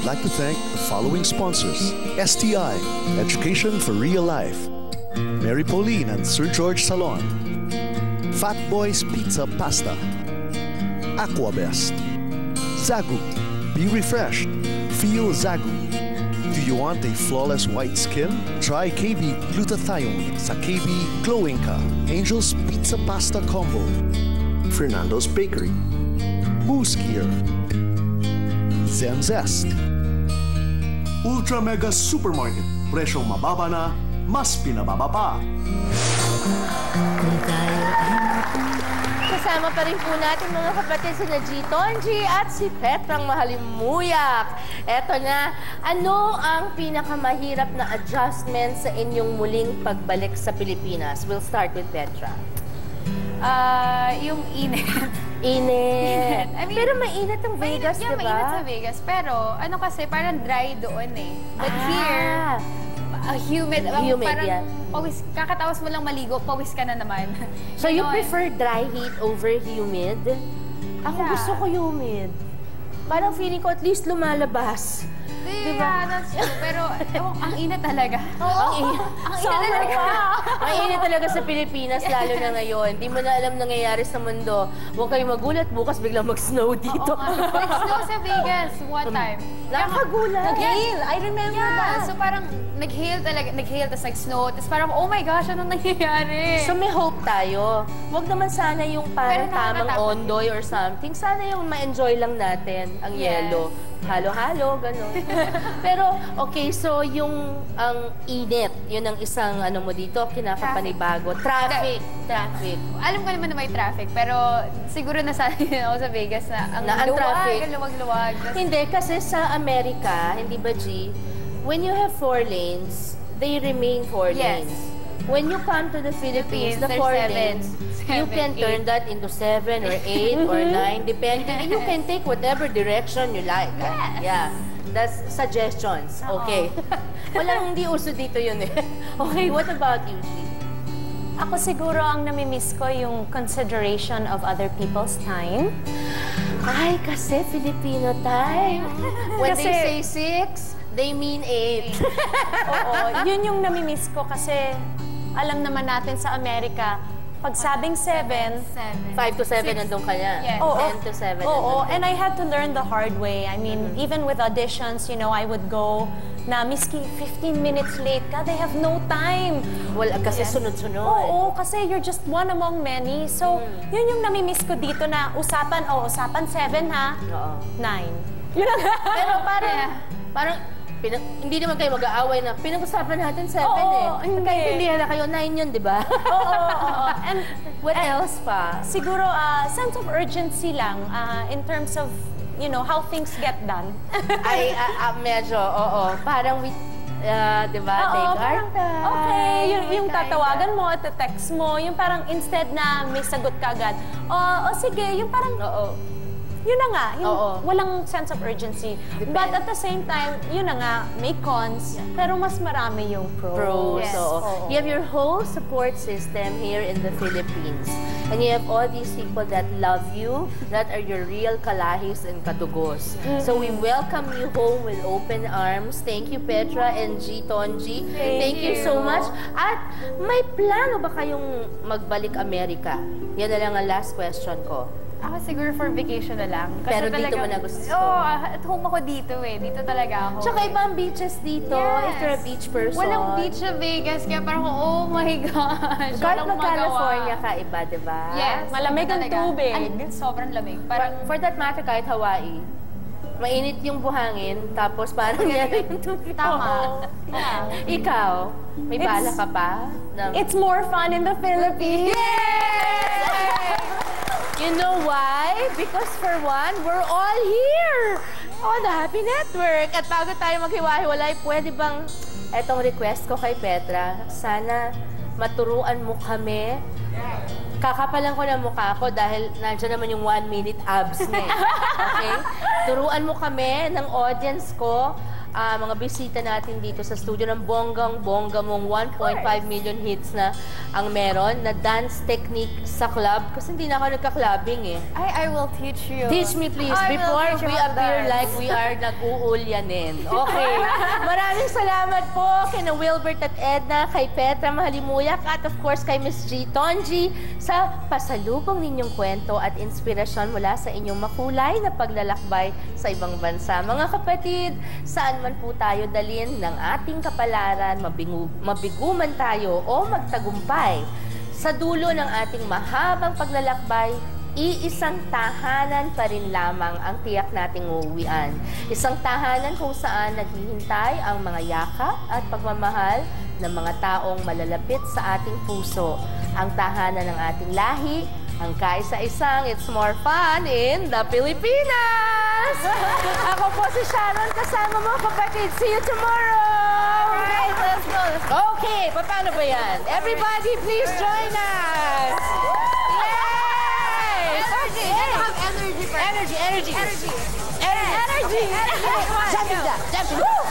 I'd like to thank the following sponsors: STI, Education for Real Life; Mary Pauline and Sir George Salon; Fat Boys Pizza Pasta; Aquabest; Zagu, be refreshed, feel Zagu. Do you want a flawless white skin? Try KB Glutathione sa KB Glowing Ka, Angel's Pizza Pasta Combo; Fernando's Bakery; Moose Gear; Zest; Ultra Mega Supermarket, presyong mababa na, mas pinababa pa. Kasama pa rin po natin mga kapatid sina G. Tonji at si Petrang Mahalimuyak. Eto na, ano ang pinakamahirap na adjustment sa inyong muling pagbalik sa Pilipinas? We'll start with Petra. Yung init. Init. I mean, pero mainit ang Vegas, diba? Mainit sa Vegas. Pero, ano kasi, parang dry doon eh. But here, humid. Parang yan. Pawis, kakatawas mo lang maligo, pawis ka na naman. So you prefer dry heat over humid? Ako gusto ko humid. Parang feeling ko at least lumalabas. Diba? Yeah, that's true. Pero, ang init talaga. Oo. Ang init talaga. Ang init talaga sa Pilipinas, lalo na ngayon. Hindi mo na alam nangyayari sa mundo. Huwag kayong magulat, bukas biglang mag-snow dito. Nag-snow sa Vegas one time. Nakakagulat. Nag-hail. I remember that. So parang nag-hail talaga. Nag-hail, tapos nag-snow. Tapos parang, oh my gosh, anong nangyayari? So may hope tayo. Huwag naman sana yung parang tamang ondoy or something. Sana yung ma-enjoy lang natin ang yelo. Halo-halo, gano'n. Pero, okay, so yung ang init, yun ang isang ano mo dito, kinakapanibago. Traffic. Alam ko naman na may traffic, pero siguro nasanay ako sa Vegas na ang luwag-luwag. Hindi, kasi sa Amerika, hindi ba, G, when you have 4 lanes, they remain 4 lanes. When you come to the Philippines, the 4 lanes, you can turn that into 7 or 8 or 9, depending. And you can take whatever direction you like. Yes. Yeah. That's suggestions. Okay. Walang hindi uso dito yun eh. Okay, what about you, G? Ako siguro ang namimiss ko yung consideration of other people's time. Ay, kasi Filipino time. When they say 6, they mean 8. Oo, yun yung namimiss ko kasi alam naman natin sa Amerika, pag sabing 7, 5 to 7 nandun ka na. Yes. 10 to 7 oo, and I had to learn the hard way. I mean, even with auditions, you know, I would go na miski 15 minutes late ka, they have no time. Well, kasi sunod-sunod. Oo, kasi you're just one among many. So, yun yung namimiss ko dito na usapan 7 ha? Oo. 9. Yun ang Pero parang hindi naman kayo mag-aaway na pinag-usapan natin 7 eh. Nagkaintindihan na kayo, 9 yun, di ba? Oo. And what else pa? Siguro, sense of urgency lang in terms of, you know, how things get done. Ay, medyo, oo. Parang, di ba, take our time. Okay, yung tatawagan mo at text mo, yung parang instead na may sagot ka agad, sige, yung parang, yun na nga, yung walang sense of urgency. But at the same time, yun na nga, may cons, pero mas marami yung pros. Yes. You have your whole support system here in the Philippines. And you have all these people that love you, that are your real kalahis and kadugos. So we welcome you home with open arms. Thank you, Petra and G. Tonji. Thank you so much. At may plano ba kayong magbalik Amerika? Yan na lang ang last question ko. Ako siguro for vacation na lang. Kasi pero dito mo na gusto? At home ako dito eh. Dito talaga ako. Tsaka ibang beaches dito. If you're a beach person. Walang beach sa Vegas. Kaya parang, oh my gosh. Kahit mag-California ka, iba, diba? Yes. Malamig ang tubig. Sobrang lamig. Parang, for that matter, kahit Hawaii, mainit yung buhangin, tapos parang yan yung tubig. Tama. Ikaw, may bala ka pa? It's more fun in the Philippines. Yay! You know why? Because for one, we're all here on the Happy Network. At bago tayo maghiwa-hiwalay, pwede bang etong request ko kay Petra, sana maturuan mo kami. Kakapalan ko na mukha ko dahil nandiyan naman yung 1 minute abs niya. Okay? Turuan mo kami ng audience ko mga bisita natin dito sa studio ng bonggang-bongga mong 1.5 million hits na ang meron na dance technique sa club. Kasi hindi na ako nagka-clubbing eh. I will teach you. Teach me please before we appear like we are nag-uulyanin. Okay. Maraming salamat po kina Wilbert at Edna, kay Petra Mahalimuyak at of course kay Miss G. Tonji sa pasalubong ninyong kwento at inspirasyon mula sa inyong makulay na paglalakbay sa ibang bansa. Mga kapatid, saan man po tayo dalin ng ating kapalaran, mabiguman tayo o magtagumpay. Sa dulo ng ating mahabang paglalakbay, iisang tahanan pa rin lamang ang tiyak nating uuwian. Isang tahanan kung saan naghihintay ang mga yakap at pagmamahal ng mga taong malalapit sa ating puso. Ang tahanan ng ating lahi, ang kaisa-isang It's More Fun in the Pilipinas! Ako po si Sharon, kasama mo kapatid. See you tomorrow! Alright, let's go. Okay, paano ba yan? Everybody, please join us! Yay! Energy! Okay. Have energy first. Energy, energy! Energy! Energy! Jumping jack! Jumping! Woo!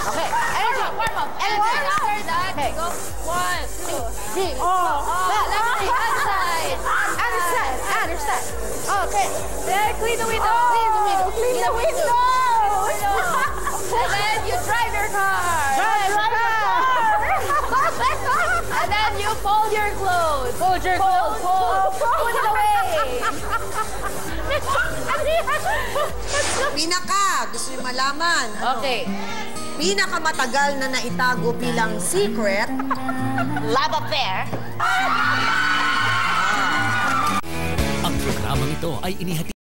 Okay, energy! Warm up! Energy! After that, Okay. go. 1, 2, 3, Let's see, outside! Understand, understand. Okay. Clean the window! Clean the window. Clean the window! And then you drive your car! Drive your car. And then you fold your clothes! Fold your clothes. Put it away! Gusto niyo malaman? Okay. Pinakamatagal na naitago bilang secret. Love affair. Ang programang ito ay inihati